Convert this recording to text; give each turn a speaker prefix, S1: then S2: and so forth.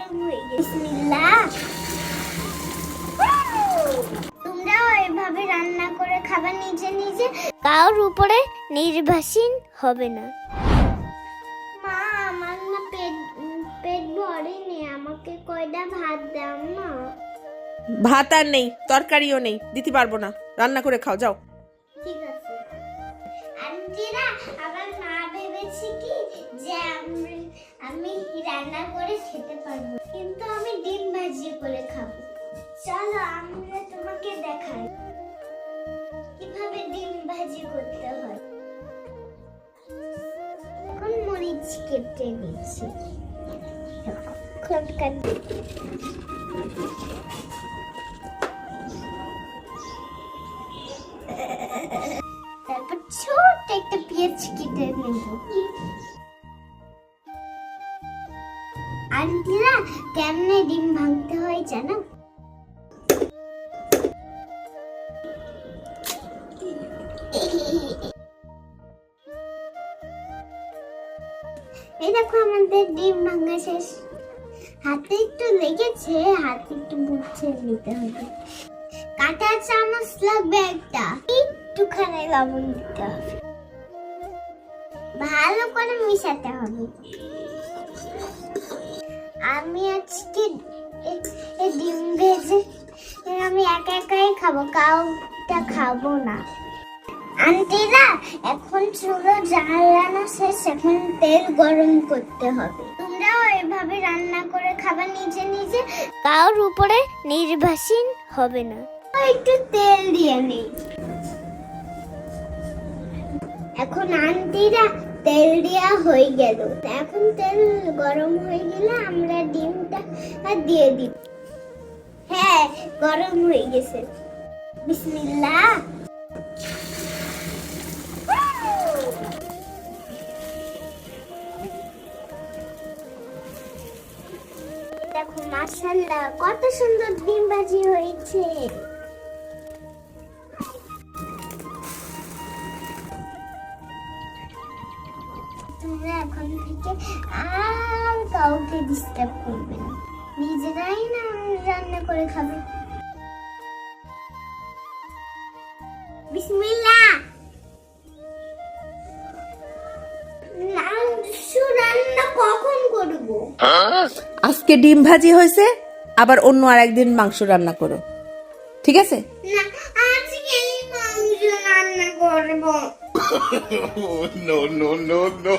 S1: গরম হয়ে গেছে। বিসমিল্লাহ। তোমরাও এভাবে রান্না করে খাবা নিজে নিজে, কারোর উপরে নির্ভরশীল হবে না। মা, আমার না পেট ভরেনি, আমাকে কয়টা ভাত দাও না।
S2: ভাত আর নেই, তরকারিও নেই, দিতে পারবো না, রান্না করে খাও, যাও।
S1: ঠিক আছে আন্টিরা, আমার মা ভেবেছে কি যে আমি রান্না করে খেতে পারবো, কিন্তু আমি ডিম ভাজি করে খাবো। চলো আমরা তোমাকে দেখাই কিভাবে ডিম ভাজি করতে হয়। এখন মরিচ কেটে নিচ্ছি, তারপর ছোট একটা পেঁয়াজ কেটে নেব। আন্টিরা, কেমনে ডিম ভাঙতে হয় জানো? এই দেখো আমাদের ডিম ভাঙা শেষ। হাতে একটু লেগেছে, হাতে একটু মুছে নিতে হবে। কাঁটা চামচ লাগবে একটা, একটুখানি লবণ দিতে হবে, ভালো করে মিশাতে হবে। আমি আজকে ডিম ভেজে আমি একা একাই খাবো, কাউটা খাবো না। আন্টিরা, এখন চুলো জ্বালানো শেষ, এখন তেল গরম করতে হবে। তোমরাও এভাবে রান্না করে খাবা নিজে নিজে, কারোর উপরে নির্ভরশীল হবে না। একটু তেল দিয়ে নেই। এখন আন্টিরা, তেল দেওয়া হয়ে গেল, এখন তেল গরম হয়ে গেলে আমরা ডিমটা দিয়ে দিব। হ্যাঁ, গরম হয়ে গেছে। বিসমিল্লাহ। দেখো মাশাআল্লাহ, কত সুন্দর ডিম ভাজি হয়েছে। তোমরা এখন থেকে আর কাউকে ডিস্টার্ব করবে না, নিজেরাই না রান্না করে খাবে। বিসমিল্লাহ। রান্না কখন করব?
S2: আজকে ডিম ভাজি হয়েছে, আবার অন্য আর একদিন মাংস রান্না করো, ঠিক আছে?
S1: না, আজকে মাংস রান্না করব।
S3: no, no, no, no.